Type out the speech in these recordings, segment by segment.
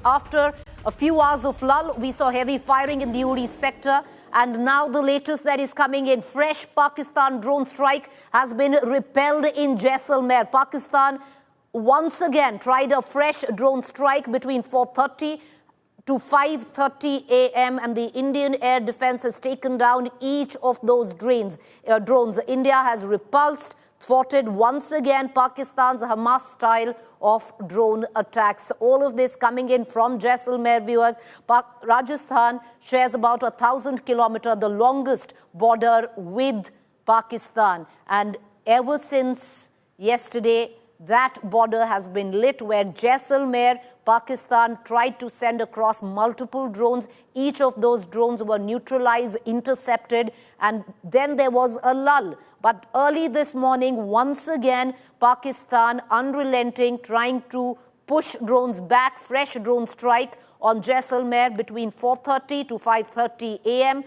after a few hours of lull, we saw heavy firing in the Uri sector. And now the latest that is coming in, fresh Pakistan drone strike has been repelled in Jaisalmer. Pakistan once again tried a fresh drone strike between 4:30 to 5:30 a.m. and the Indian Air Defense has taken down each of those drones. India has repulsed, thwarted once again Pakistan's Hamas style of drone attacks. All of this coming in from Jaisalmer, viewers. Rajasthan shares about 1,000 kilometers, the longest border with Pakistan. And ever since yesterday, that border has been lit, where Jaisalmer, Pakistan tried to send across multiple drones. Each of those drones were neutralized, intercepted, and then there was a lull. But early this morning, once again, Pakistan unrelenting, trying to push drones back, fresh drone strike on Jaisalmer between 4:30 to 5:30 a.m.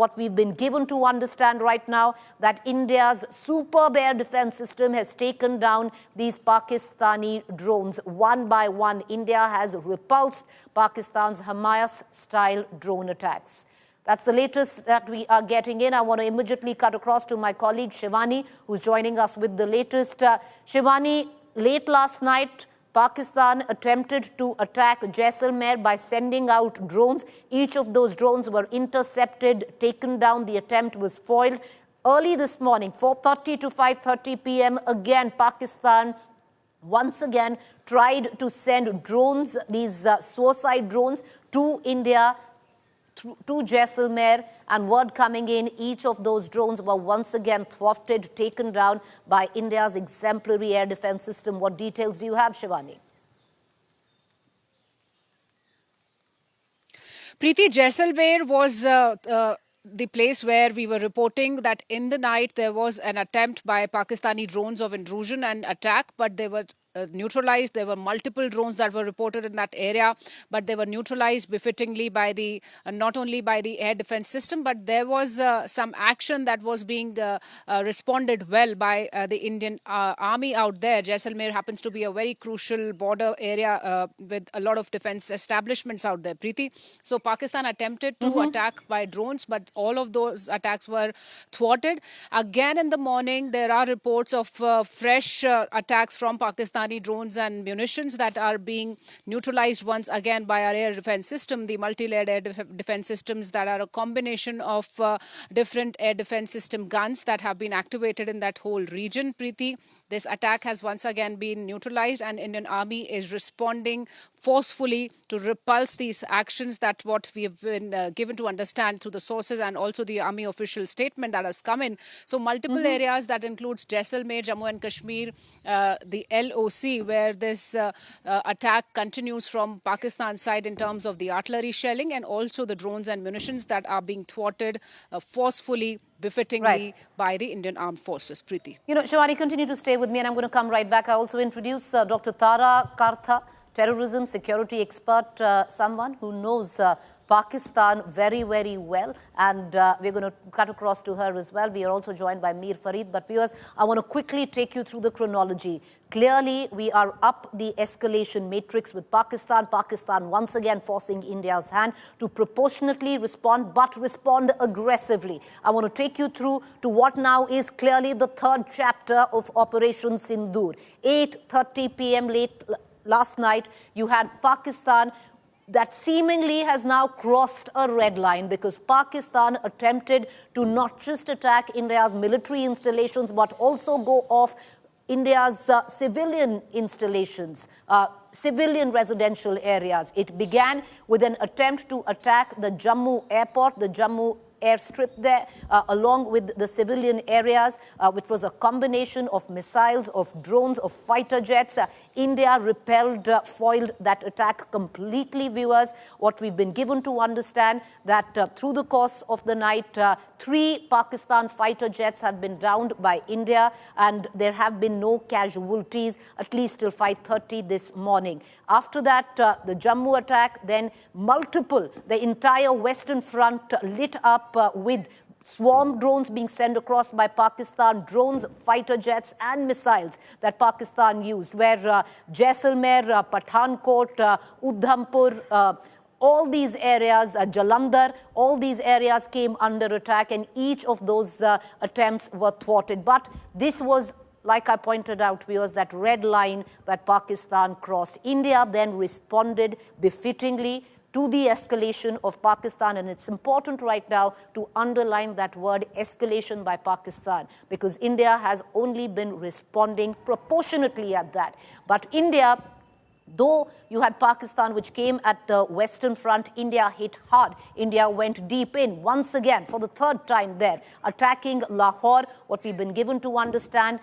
What we've been given to understand right now, that India's superb air defense system has taken down these Pakistani drones. One by one, India has repulsed Pakistan's Hamas-style drone attacks. That's the latest that we are getting in. I want to immediately cut across to my colleague Shivani, who's joining us with the latest. Shivani, late last night, Pakistan attempted to attack Jaisalmer by sending out drones. Each of those drones were intercepted, taken down. The attempt was foiled. Early this morning, 4:30 to 5:30 p.m., again, Pakistan once again tried to send drones, these suicide drones, to India, to Jaisalmer, and word coming in, each of those drones were once again thwarted, taken down by India's exemplary air defense system. What details do you have, Shivani? Preeti, Jaisalmer was the place where we were reporting that in the night there was an attempt by Pakistani drones of intrusion and attack, but they were neutralized. There were multiple drones that were reported in that area, but they were neutralized befittingly by the not only by the air defense system, but there was some action that was being responded well by the Indian army out there. Jaisalmer happens to be a very crucial border area with a lot of defense establishments out there, Preeti. So Pakistan attempted to attack by drones, but all of those attacks were thwarted. Again in the morning, there are reports of fresh attacks from Pakistani drones and munitions that are being neutralized once again by our air defense system, the multi-layered air defense systems that are a combination of different air defense system guns that have been activated in that whole region, Preeti. This attack has once again been neutralized, and Indian Army is responding forcefully to repulse these actions. That's what we have been given to understand through the sources and also the Army official statement that has come in. So multiple areas that includes Jaisalmer, Jammu and Kashmir, the LOC, where this attack continues from Pakistan's side in terms of the artillery shelling and also the drones and munitions that are being thwarted forcefully, befittingly by the Indian Armed Forces. Preeti. You know, Shivani, continue to stay with me, and I'm going to come right back. I also introduce Dr. Tara Kartha, terrorism security expert, someone who knows Pakistan very, very well, and we're going to cut across to her as well. We are also joined by Mir Farid. But viewers, I want to quickly take you through the chronology. Clearly, we are up the escalation matrix with Pakistan. Pakistan once again forcing India's hand to proportionately respond, but respond aggressively. I want to take you through to what now is clearly the third chapter of Operation Sindoor. 8:30 p.m. last night, you had Pakistan that seemingly has now crossed a red line, because Pakistan attempted to not just attack India's military installations, but also go off India's civilian installations, civilian residential areas. It began with an attempt to attack the Jammu airport, the Jammu airstrip there, along with the civilian areas, which was a combination of missiles, of drones, of fighter jets. India repelled, foiled that attack completely, viewers. What we've been given to understand that through the course of the night, 3 Pakistan fighter jets have been downed by India, and there have been no casualties, at least till 5:30 this morning. After that, the Jammu attack, then the entire Western Front lit up with swarm drones being sent across by Pakistan, drones, fighter jets and missiles that Pakistan used, where Jaisalmer, Pathankot, Udhampur, all these areas, Jalandhar, all these areas came under attack, and each of those attempts were thwarted. But this was, like I pointed out, was that red line that Pakistan crossed. India then responded befittingly to the escalation of Pakistan, and it's important right now to underline that word escalation by Pakistan, because India has only been responding proportionately at that. But India, though you had Pakistan, which came at the Western Front, India hit hard. India went deep in, once again, for the third time there, attacking Lahore. What we've been given to understand,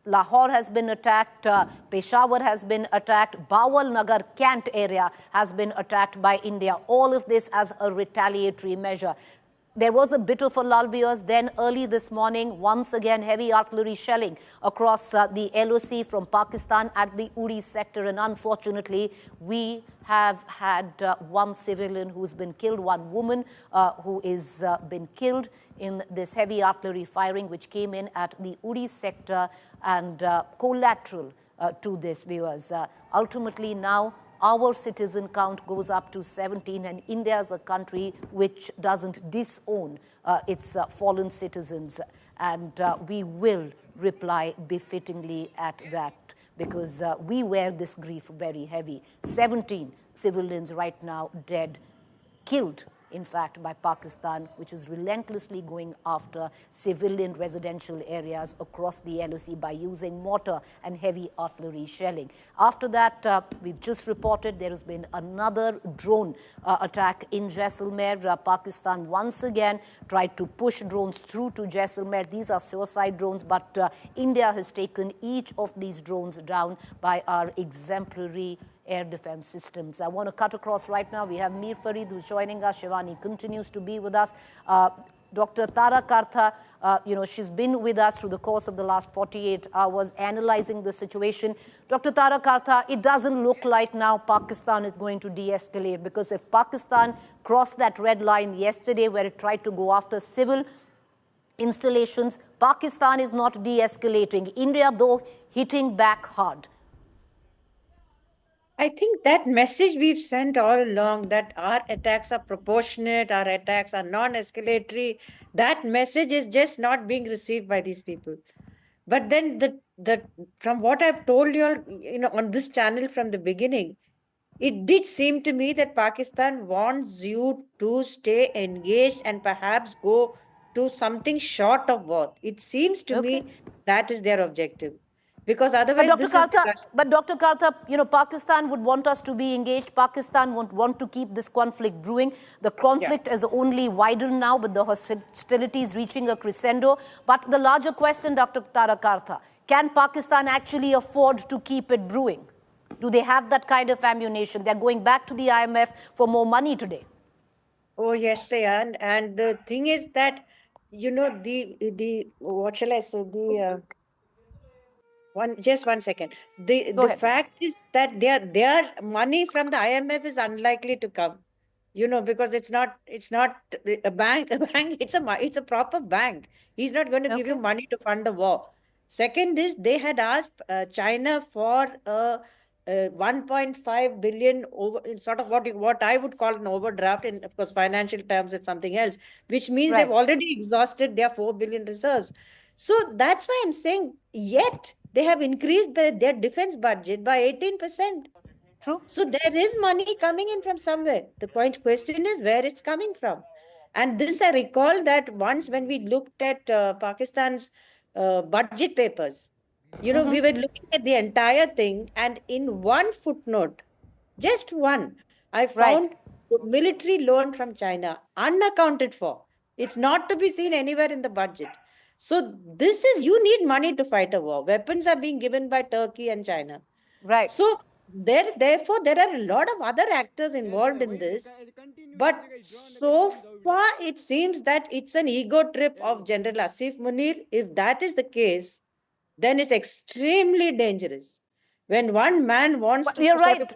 Lahore has been attacked, Peshawar has been attacked, Bawal Nagar, Kant area has been attacked by India. All of this as a retaliatory measure. There was a bit of a lull, viewers. Then early this morning, once again, heavy artillery shelling across the LOC from Pakistan at the Uri sector. And unfortunately, we have had one civilian who's been killed, one woman who is been killed in this heavy artillery firing, which came in at the Uri sector and collateral to this, viewers. Ultimately now, our citizen count goes up to 17, and India is a country which doesn't disown its fallen citizens. And we will reply befittingly at that, because we wear this grief very heavy. 17 civilians right now dead, killed, in fact, by Pakistan, which is relentlessly going after civilian residential areas across the LOC by using mortar and heavy artillery shelling. After that, we've just reported there has been another drone attack in Jaisalmer. Pakistan once again tried to push drones through to Jaisalmer. These are suicide drones, but India has taken each of these drones down by our exemplary air defense systems. I want to cut across right now. We have Mir Farid who's joining us. Shivani continues to be with us. Dr. Tara Kartha, she's been with us through the course of the last 48 hours analyzing the situation. Dr. Tara Kartha, it doesn't look like now Pakistan is going to de-escalate, because if Pakistan crossed that red line yesterday where it tried to go after civil installations, Pakistan is not de-escalating. India, though, hitting back hard. I think that message we've sent all along, that our attacks are proportionate, our attacks are non-escalatory, that message is just not being received by these people. But then from what I've told you all, on this channel from the beginning, it did seem to me that Pakistan wants you to stay engaged and perhaps go to something short of war. It seems to me that is their objective. Because otherwise, but Dr. Kartha, Pakistan would want us to be engaged. Pakistan would want to keep this conflict brewing. The conflict is only widened now with the hostilities reaching a crescendo. But the larger question, Dr. Tara Kartha, can Pakistan actually afford to keep it brewing? Do they have that kind of ammunition? They're going back to the IMF for more money today. Oh, yes, they are. And the thing is that, what shall I say, just one second. The fact is that their money from the IMF is unlikely to come, because it's not a bank. It's a proper bank. He's not going to give you money to fund the war. Second is, they had asked China for 1.5 billion over, sort of what I would call an overdraft. In, of course, financial terms, it's something else, which means they've already exhausted their 4 billion reserves. So that's why I'm saying, yet they have increased their defense budget by 18%. True. So there is money coming in from somewhere. The question is where it's coming from. And this, I recall that once when we looked at Pakistan's budget papers, we were looking at the entire thing, and in one footnote, just one, I found military loan from China, unaccounted for. It's not to be seen anywhere in the budget. So this is, you need money to fight a war. Weapons are being given by Turkey and China. Right. So therefore, there are a lot of other actors involved in this. But so far, it seems that it's an ego trip of General Asif Munir. If that is the case, then it's extremely dangerous. When one man wants to... You're right.